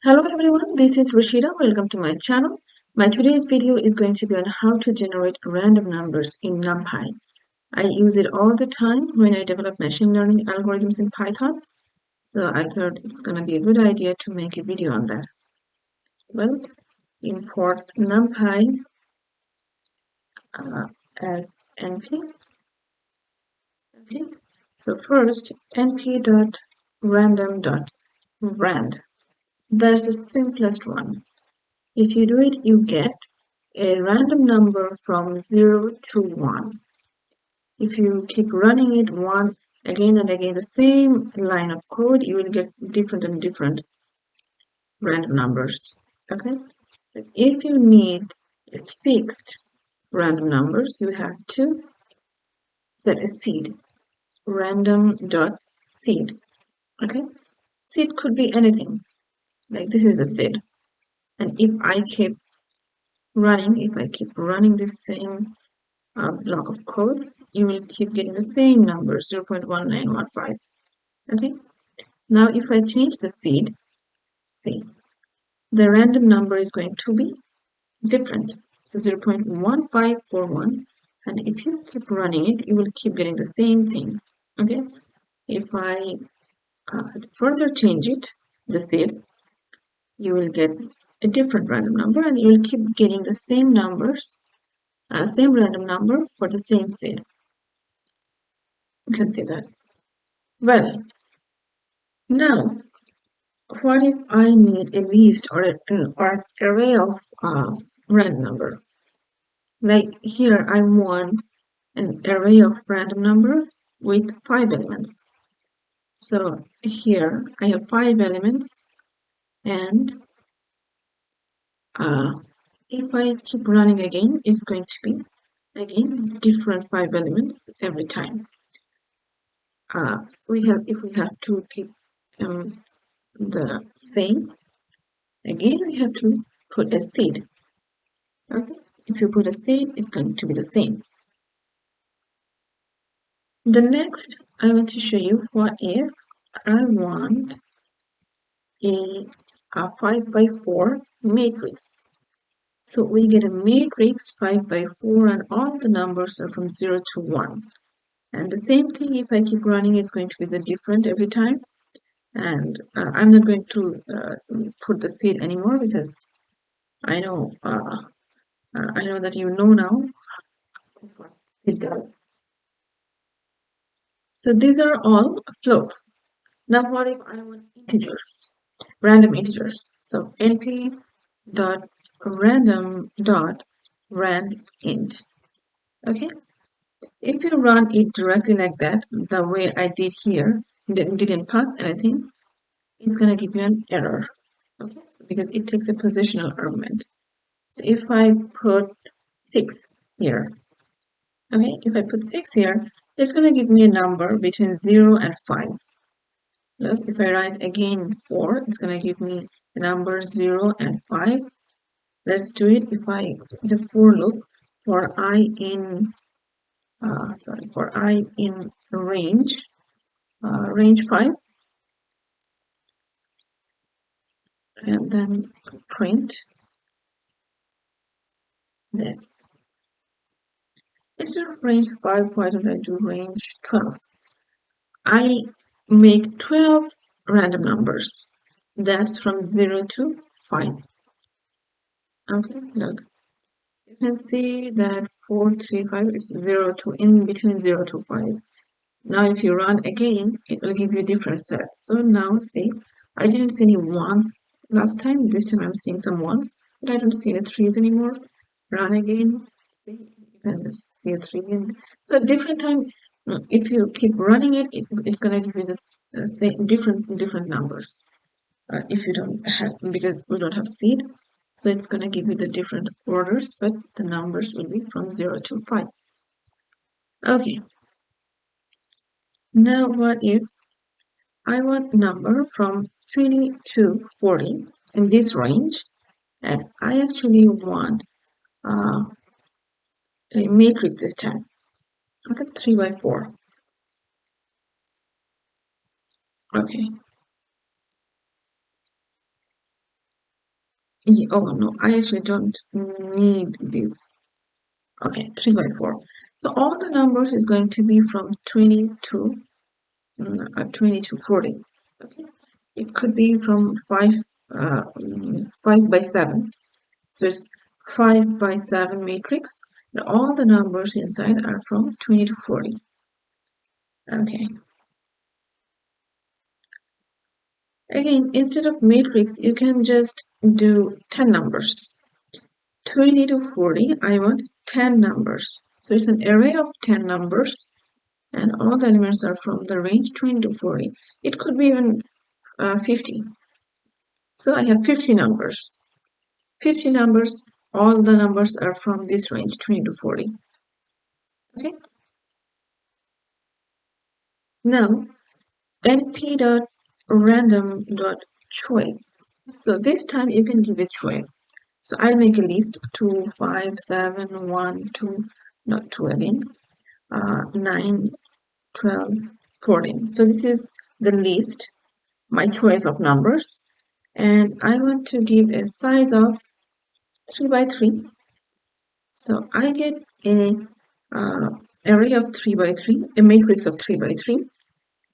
Hello everyone, this is Rashida. Welcome to my channel. My today's video is going to be on how to generate random numbers in Numpy. I use it all the time when I develop machine learning algorithms in Python, so I thought it's going to be a good idea to make a video on that. Well, import Numpy as np. Okay. So first, np.random.rand. That's the simplest one. If you do it, you get a random number from 0 to 1. If you keep running it one again and again, the same line of code, you will get different and different random numbers. Okay? But if you need a fixed random numbers, you have to set a seed, random.seed. Okay? Seed could be anything. Like this is a seed. And if I keep running this same block of code, you will keep getting the same number, 0.1915. Okay, now if I change the seed, see, the random number is going to be different. So 0.1541, and if you keep running it, you will keep getting the same thing. Okay, if I further change it, the seed, you will get a different random number, and you will keep getting the same numbers, same random number for the same seed. You can see that. Well, now, what if I need a list or an array of random number? Like here, I want an array of random number with 5 elements. So here, I have 5 elements, and if I keep running again, it's going to be, again, different 5 elements every time. If we have to keep the same, again, we have to put a seed. Okay, if you put a seed, it's going to be the same. The next, I want to show you what if I want a 5 by 4 matrix. So we get a matrix 5 by 4 and all the numbers are from 0 to 1. And the same thing, if I keep running, it's going to be the different every time. And I'm not going to put the seed anymore because I know that you know now what it does. So these are all floats. Now what if I want integers, random integers? So np dot random dot rand int. Okay, if you run it directly like that, the way I did here, didn't pass anything, it's gonna give you an error. Okay, so because it takes a positional argument. So if I put 6 here, okay, if I put 6 here, it's gonna give me a number between 0 and 5. Look, if I write again 4, it's going to give me the numbers 0 and 5. Let's do it. If I the for loop for I in range 5, and then print this. Instead of range 5, why don't I do range 12? I make 12 random numbers. That's from 0 to 5. Okay, look. You can see that 4, 3, 5 is 0 to in between 0 to 5. Now if you run again, it will give you a different set. So now see, I didn't see any ones last time. This time I'm seeing some ones, but I don't see the threes anymore. Run again. See, you can see a 3. And so different time, if you keep running it, it's gonna give you the same different numbers. If you don't have, because we don't have seed, so it's going to give you the different orders, but the numbers will be from 0 to 5. Okay, now what if I want number from 20 to 40 in this range, and I actually want a matrix this time. Okay, 3 by 4. Okay, Oh no, I actually don't need this. Okay, 3 by 4. So all the numbers is going to be from 20 to 20 to 40. Okay, it could be from 5 by 7. So it's 5 by 7 matrix. And all the numbers inside are from 20 to 40. Okay. Again, instead of matrix, you can just do 10 numbers. 20 to 40, I want 10 numbers. So it's an array of 10 numbers, and all the elements are from the range 20 to 40. It could be even 50. So I have 50 numbers. 50 numbers, all the numbers are from this range 20 to 40. Okay. Now, np.random.choice. So this time you can give a choice. So I'll make a list 2, 5, 7, 1, 2, not 2 again, 9, 12, 14. So this is the list, my choice of numbers. And I want to give a size of 3 by 3. So I get a array of 3 by 3, a matrix of 3 by 3,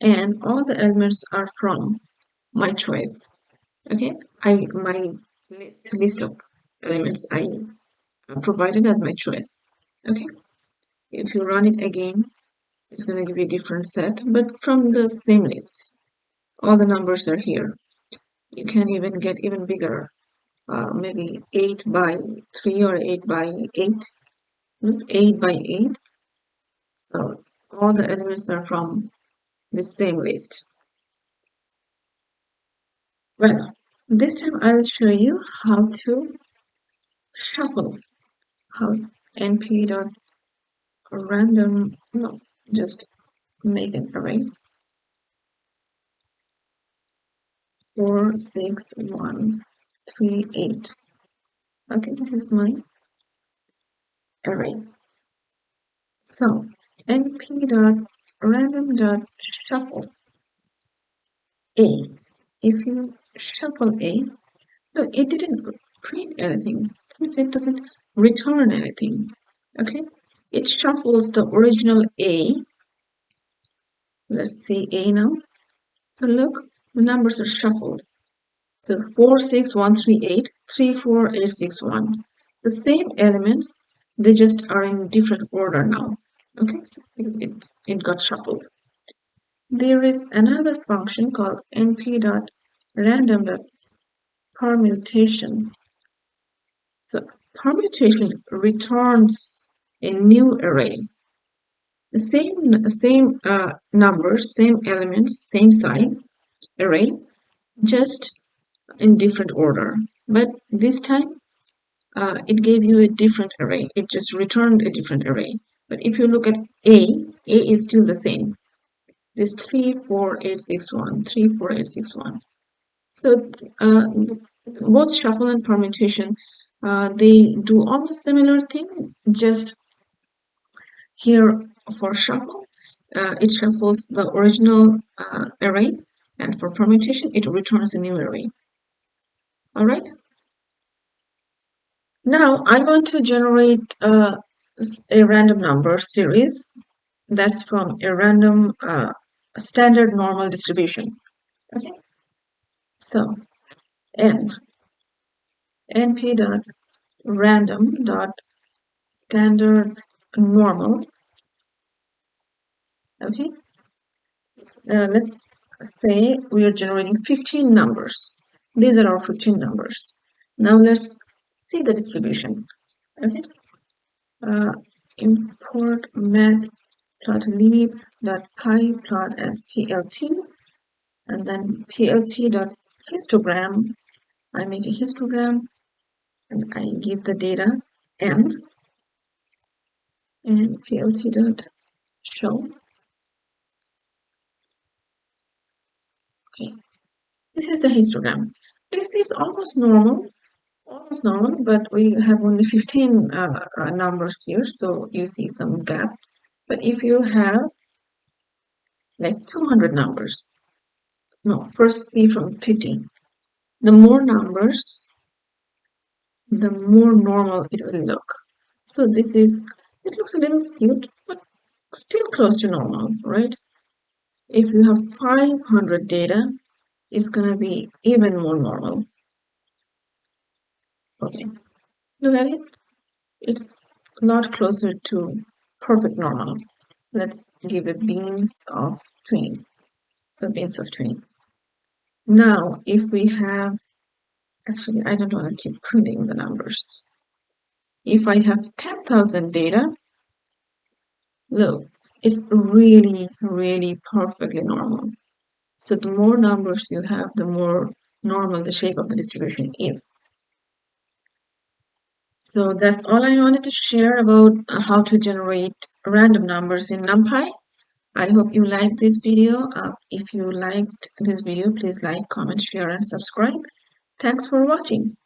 and all the elements are from my choice. Okay, my list of elements I provided as my choice. Okay, if you run it again, it's going to give you a different set, but from the same list. All the numbers are here. You can even get even bigger, maybe 8 by 3 or 8 by 8, 8 by 8. So all the elements are from the same list. Well, this time I'll show you how to shuffle, how np.random, no, just make an array 4, 6, 1, 3, 8. Okay, this is my array. So np.random.shuffle a. If you shuffle a, look, it didn't print anything. That means it doesn't return anything. Okay, it shuffles the original a. Let's see a now. So look, the numbers are shuffled. So 4, 6, 1, 3, 8, 3, 4, 8, 6, 1. It's the same elements, they just are in different order now. Okay, so because it got shuffled. There is another function called np.random.permutation. So permutation returns a new array. The same numbers, same elements, same size array, just in different order. But this time, it gave you a different array. It just returned a different array. But if you look at A is still the same. This 3, 4, 8, 6, 1, 3, 4, 8, 6, 1. So both shuffle and permutation, they do almost similar thing. Just here for shuffle, it shuffles the original array, and for permutation, it returns a new array. All right. Now I want to generate a random number series that's from a random standard normal distribution. Okay, so np dot random dot standard normal. Okay, let's say we are generating 15 numbers. These are our 15 numbers. Now let's see the distribution. Okay, import mat.lib.py as plt, and then plt.histogram. I make a histogram and I give the data n, and plt.show. Okay, this is the histogram. You see, it's almost normal, but we have only 15 numbers here, so you see some gap. But if you have like 200 numbers, no, first see from 50. The more numbers, the more normal it will look. So it looks a little skewed, but still close to normal, right? If you have 500 data, it's going to be even more normal. Okay, look at it. It's a lot closer to perfect normal. Let's give it beans of 20. So beans of 20. Now, if we have, actually, I don't want to keep printing the numbers. If I have 10,000 data, look, it's really, really perfectly normal. So the more numbers you have, the more normal the shape of the distribution is. So that's all I wanted to share about how to generate random numbers in Numpy. I hope you liked this video. If you liked this video, please like, comment, share, and subscribe. Thanks for watching.